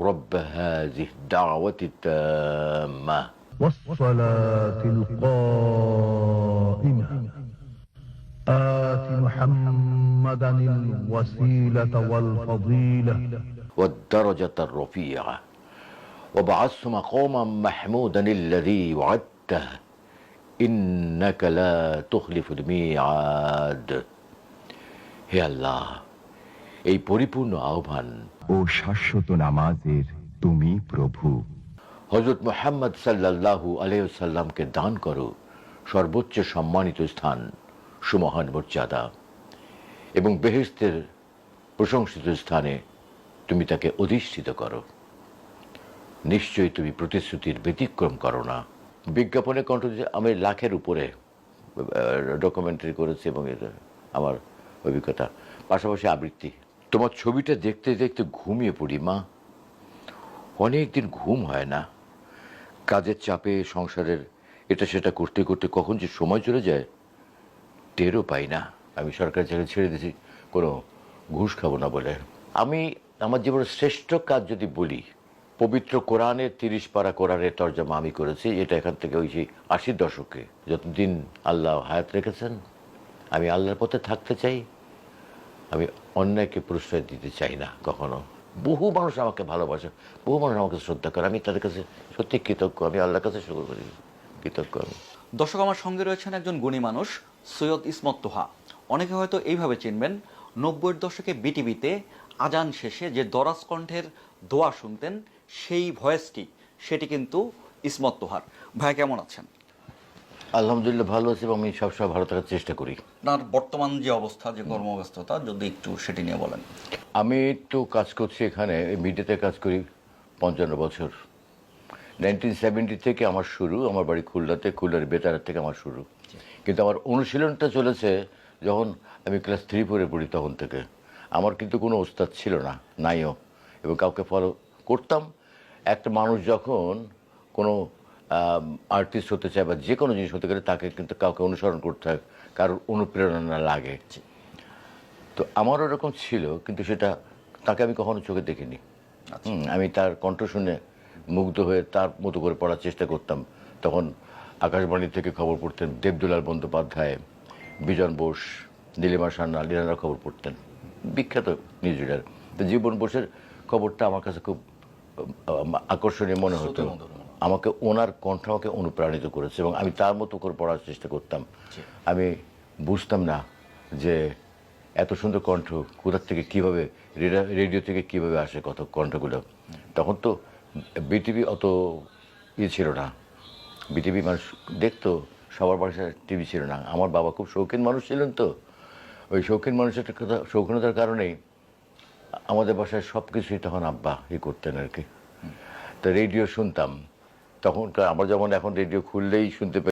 رب هذه الدعوة التامة والصلاة القائمة آت محمدا الوسيلة والفضيلة والدرجة الرفيعة وابعثه مقاما محمودا الذي وعدته إنك لا تخلف الميعاد. হে আল্লাহ, এই পরিপূর্ণ আহ্বান ও শাশ্বত নামাজের তুমি প্রভু। হযরত মুহাম্মদ সাল্লাল্লাহু আলাইহি ওয়াসাল্লামকে দান করো সর্বোচ্চ সম্মানিত স্থান, সুমহান মর্যাদা, এবং বেহেশতের প্রশংসিত স্থানে তুমি তাকে অধিষ্ঠিত করো। নিশ্চয়ই তুমি প্রতিশ্রুতির ব্যতিক্রম করো না। বিজ্ঞাপনে কণ্ঠ দিয়ে আমি লাখের উপরে ডকুমেন্টারি করেছি এবং এটা আমার অভিজ্ঞতা, পাশাপাশি আবৃত্তি। তোমার ছবিটা দেখতে দেখতে ঘুমিয়ে পড়ি মা। অনেক দিন ঘুম হয় না, কাজের চাপে, সংসারের এটা সেটা করতে করতে কখন যে সময় চলে যায় টেরও পাই না। আমি সরকারি চাকরি ছেড়ে দিয়েছি কোনো ঘুষ খাবো না বলে। আমি আমার জীবনের শ্রেষ্ঠ কাজ যদি বলি, পবিত্র কোরআনের 30 পারা কোরআনের তর্জমা আমি করেছি। এটা এখান থেকে ওই সেই 80 দশকে, যতদিন আল্লাহ হায়াত রেখেছেন আমি আল্লাহর পথে থাকতে চাই। আমি অন্যায়কে প্রশ্রয় দিতে চাই না কখনো। বহু মানুষ আমাকে ভালোবাসে, বহু মানুষ আমাকে শ্রদ্ধা করে, আমি তাদের কাছে সত্যি কৃতজ্ঞ। আমি আল্লাহর কাছে শুকর করি, কৃতজ্ঞ আমি। দর্শক, আমার সঙ্গে রয়েছেন একজন গুণী মানুষ, সৈয়দ ইসমত তোহা। অনেকে হয়তো এইভাবে চিনবেন, 90-এর দশকে বিটিভিতে আজান শেষে যে দরাজ কণ্ঠের দোয়া শুনতেন, সেই ভয়েসটি সেটি কিন্তু ইসমত তোহার। ভাই কেমন আছেন? আলহামদুলিল্লাহ ভালো আছি এবং আমি সবসময় ভালো থাকার চেষ্টা করি। আপনার বর্তমান যে অবস্থা, যে কর্মব্যস্ততা, যদি একটু সেটি নিয়ে বলেন। আমি তো কাজ করছি এখানে, মিডিয়াতে কাজ করি 55 বছর। 1970 থেকে আমার শুরু। আমার বাড়ি খুলনাতে, খুলনার বেতার থেকে আমার শুরু। কিন্তু আমার অনুশীলনটা চলেছে যখন আমি ক্লাস 3-4 পড়ি, তখন থেকে। আমার কিন্তু কোনো ওস্তাদ ছিল না, নাইও, এবং কাউকে ফলো করতাম। একটা মানুষ যখন কোনো আর্টিস্ট হতে চায় বা যে কোনো জিনিস হতে গেলে তাকে কিন্তু কাউকে অনুসরণ করতে হয়, কারোর অনুপ্রেরণা লাগে। তো আমারও এরকম ছিল, কিন্তু সেটা তাকে আমি কখনো চোখে দেখিনি। আমি তার কণ্ঠ শুনে মুগ্ধ হয়ে তার মতো করে পড়ার চেষ্টা করতাম। তখন আকাশবাণী থেকে খবর পড়তেন দেবদুলাল বন্দ্যোপাধ্যায়, বিজন বোস, নীলিমা সান্যাল, এনারা খবর পড়তেন, বিখ্যাত নিউজ রিডার। তো জীবন বোসের খবরটা আমার কাছে খুব আকর্ষণীয় মনে হতো। আমাকে ওনার কণ্ঠ আমাকে অনুপ্রাণিত করেছে এবং আমি তার মতো করে পড়ার চেষ্টা করতাম। আমি বুঝতাম না যে এত সুন্দর কণ্ঠ কোথা থেকে কীভাবে, রেডিও থেকে কীভাবে আসে কত কণ্ঠগুলো। তখন তো বিটিভি অত ছিল না, বিটিভি মানুষ দেখতো, সবার বাসায় টিভি ছিল না। আমার বাবা খুব শৌখিন মানুষ ছিলেন, তো ওই শৌখিন মানুষের কথা, শৌখিনতার কারণেই আমাদের বাসায় সব কিছুই তখন আব্বা করতেন আর কি। তো রেডিও শুনতাম তখন। আমার যেমন এখন রেডিও খুললেই শুনতে